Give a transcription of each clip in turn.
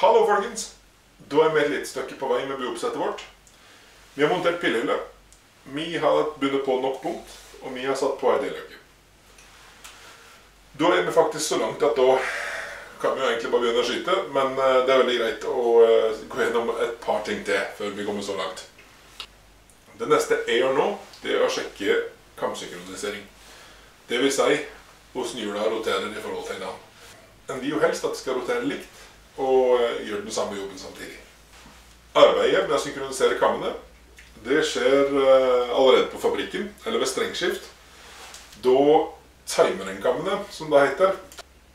Hallo folkens! Da er vi et lite stykke på vei med buoppsettet vårt. Vi har montert pillehylle. Vi har bundet på nok punkt, og vi har satt på en deløkke. Da er vi faktisk så langt at da kan vi jo egentlig bare begynne å skyte, men det er veldig greit å gå gjennom et par ting til før vi kommer så langt. Det neste jeg gjør nå, det er å sjekke kamsynkronisering. Det vil si hvordan hjula roterer i forhold til en annen. En vil jo helst at det skal rotere likt, og gjøre den samme jobben samtidig. Arbeidet med å synkronisere kammene, det skjer allerede på fabrikken, eller ved strengskift. Da timer den kammene, som det heter.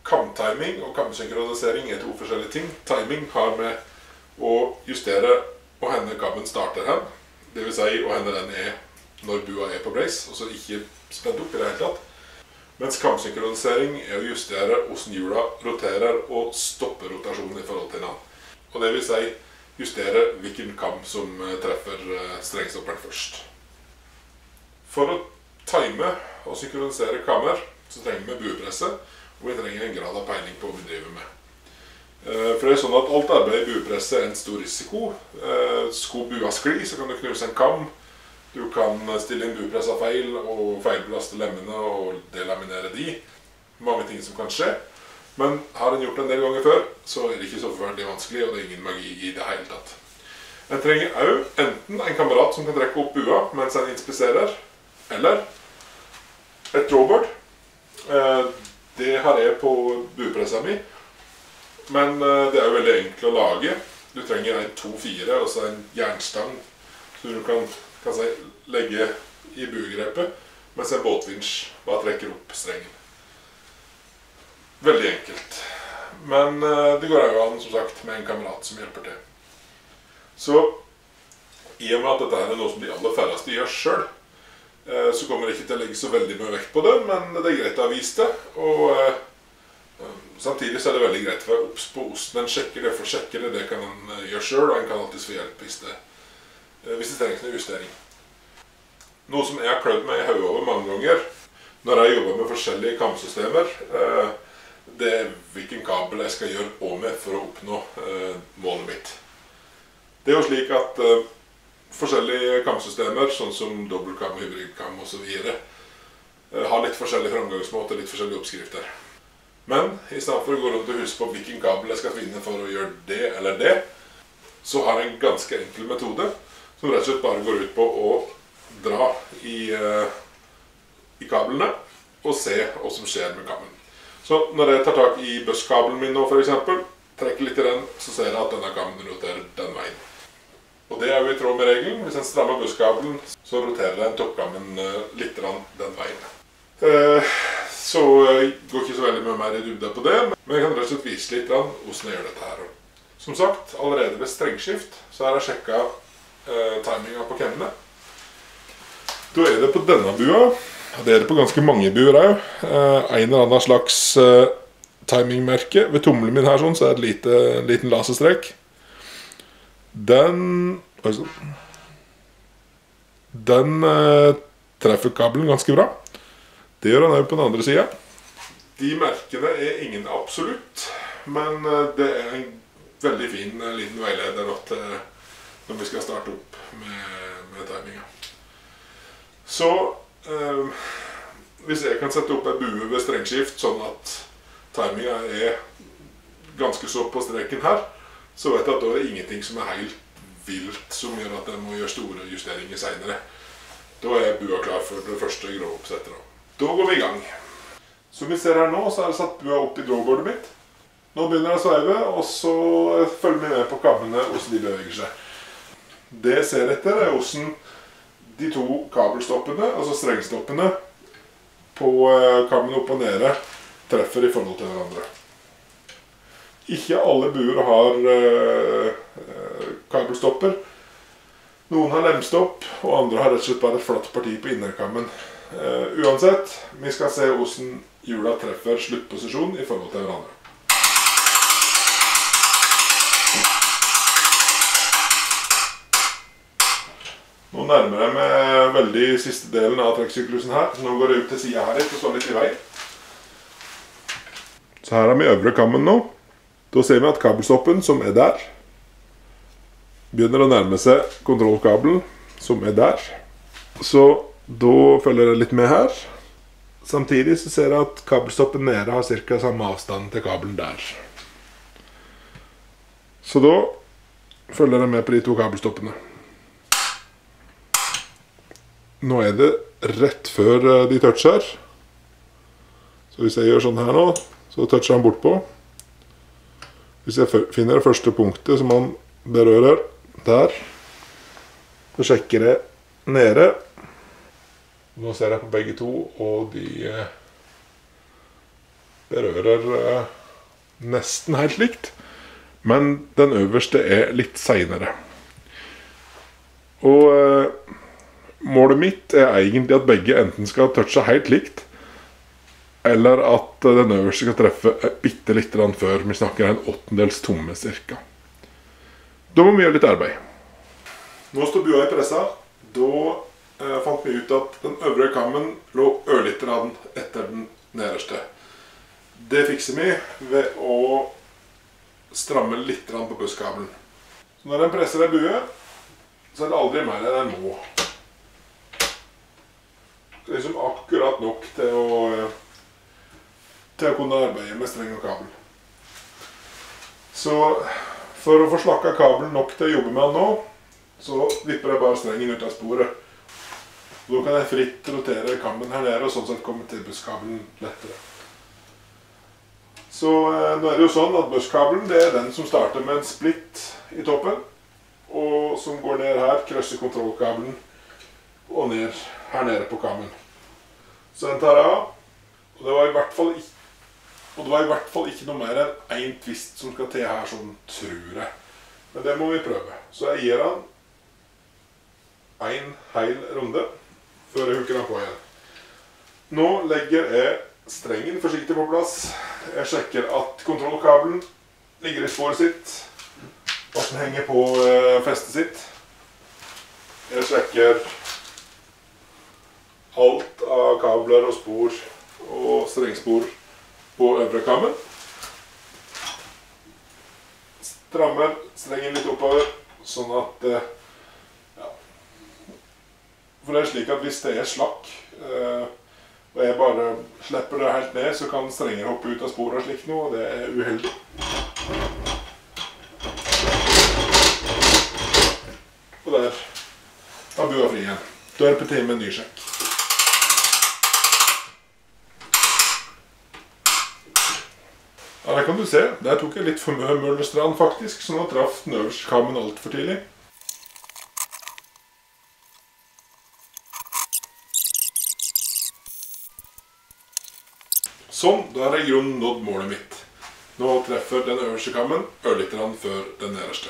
Kamtiming og kamsynkronisering er to forskjellige ting. Timing har med å justere hvor henne kammen starter hen. Det vil si hvor henne den er når bua er på brace, og så ikke spent opp i det hele tatt. Mens kamsynkronisering er å justere hvordan hjula roterer og stopper rotasjonen i forhold til en annen. Og det vil si justere hvilken kam som treffer strengstopperen først. For å time og synkronisere kammer så trenger vi buepresse, og vi trenger en grad av peiling på hva vi driver med. For det er sånn at alt arbeid i buepresse er en stor risiko. Sko bua skli, så kan du knuse en kam. Du kan stille inn buepressa feil og feilbelaste lemmene og delaminere de. Mange ting som kan skje. Men har en gjort det en del ganger før, så er det ikke så forferdelig vanskelig, og det er ingen magi i det hele tatt. En trenger også enten en kamerat som kan trekke opp bua mens en inspiserer, eller et drawboard. Det har jeg på buepressa mi, men det er jo veldig enkelt å lage. Du trenger en 2-4 og så en jernstang, så du kan legge i buegrepet, mens en båtvinsj bare trekker opp strengen. Veldig enkelt. Men det går jo an, som sagt, med en kamerat som hjelper til. Så, i og med at dette er noe som de aller færreste gjør selv, så kommer det ikke til å legge så veldig mye vekt på det, men det er greit å ha vist det. Og samtidig så er det veldig greit å være obs på hvordan en sjekker det, for å sjekke det, det kan en gjøre selv, og en kan alltid få hjelp hvis det trengs en justering. Noe som jeg har klødd meg i hodet over mange ganger når jeg jobber med forskjellige kamsystemer, det er hvilken kabel jeg skal gjøre av med for å oppnå målet mitt. Det er jo slik at forskjellige kamsystemer, sånn som dobbeltkam, hybridkam og så videre, har litt forskjellige framgangsmåter, litt forskjellige oppskrifter. Men i stedet for å gå rundt og huske på hvilken kabel jeg skal finne for å gjøre det eller det, så har jeg en ganske enkel metode som rett og slett bare går ut på å dra i kablene og se hva som skjer med kammen. Så når jeg tar tak i busskabelen min nå for eksempel, trekker litt i den, så ser jeg at denne kammen roterer den veien. Og det er jo i tråd med regelen. Hvis en strammer busskabelen, så roterer den toppkammen litt den veien. Så går ikke så veldig mye mer i dybde på det, men jeg kan rett og slett vise litt hvordan jeg gjør dette her. Som sagt, allerede ved strengskift så har jeg sjekket timinga på kemmene. Da er det på denne bua, og det er det på ganske mange buer også, en eller annen slags timingmerke. Ved tommelen min her sånn, så er det en liten laserstrek. Den treffer kabelen ganske bra. Det gjør den også på den andre siden. De merkene er ingen absolutt, men det er en veldig fin liten veileder når vi skal starte opp med timinga. Så hvis jeg kan sette opp en bue ved strengskift sånn at timinga er ganske så på streken her, så vet jeg at da er det ingenting som er helt vilt som gjør at jeg må gjøre store justeringer senere. Da er bua klar for det første grå oppsettet. Da går vi i gang. Som vi ser her nå, så har jeg satt bua opp i drawboardet mitt. Nå begynner jeg å sveive, og så følger vi med på kammene hvordan de beveger seg. Det jeg ser etter er hvordan de to kabelstoppene, altså strengstoppene, på kammen opp og nede treffer i forhold til hverandre. Ikke alle buer har kabelstopper. Noen har lemstopp, og andre har rett og slett bare et flatt parti på innerkammen. Uansett, vi skal se hvordan hjula treffer sluttposisjon i forhold til hverandre. Nå nærmer jeg meg veldig siste delen av trekksyklusen her. Nå går jeg ut til siden her litt og står litt i vei. Så her har vi øvre kammen nå. Da ser vi at kabelstoppen som er der, begynner å nærme seg kontrollkabelen som er der. Så da følger jeg litt med her. Samtidig så ser jeg at kabelstoppen nede har cirka samme avstand til kabelen der. Så da følger jeg med på de to kabelstoppene. Nå er det rett før de toucher. Så hvis jeg gjør sånn her nå, så toucher han bort på. Hvis jeg finner det første punktet som han berører der, så sjekker jeg nede. Nå ser jeg på begge to, og de berører nesten helt likt. Men den øverste er litt senere. Og målet mitt er egentlig at begge enten skal touche helt likt, eller at den øverste skal treffe bitte litt før. Vi snakker en 1/8 tomme cirka. Da må vi gjøre litt arbeid. Nå står bua i pressa. Da fant vi ut at den øvre kammen lå ørlitt etter den nederste. Det fikser vi ved å stramme litt på busskabelen. Så når den presser en bue, så er det aldri mer enn en må. Det er liksom akkurat nok til å kunne arbeide med streng og kabel. Så for å få slakket kabelen nok til å jobbe med den nå, så vipper jeg bare strengen ut av sporet. Da kan jeg fritt rotere kammen her nede, og sånn sett komme til busskabelen lettere. Så nå er det jo sånn at busskabelen, det er den som starter med en splitt i toppen, og som går ned her, krøsser kontrollkabelen, og ned her nede på kammen. Så den tar jeg av, og det var i hvert fall ikke noe mer enn en twist som skal til her, sånn tror jeg. Men det må vi prøve. Så jeg gir han en hel runde før jeg hukker den på igjen. Nå legger jeg strengen forsiktig på plass. Jeg sjekker at kontrollkabelen ligger i sporet sitt, og at den henger på festet sitt. Jeg sjekker alt av kabler og spor og strengspor på øvre kammen. Strammer strengen litt oppover, sånn at ja. For det er slik at hvis det er slakk, og jeg bare slipper det helt ned, så kan strenger hoppe ut av sporet og slik noe, og det er uheldig. Og der var bua fri igjen. Da er det på tide med en ny sjekk. Ja, det kan du se. Der tok jeg litt for mye møllestrand faktisk, så nå traff den øverste kammen alt for tidlig. Sånn, da har jeg i grunnen nådd målet mitt. Nå treffer den øverste kammen ørlitt før den nederste.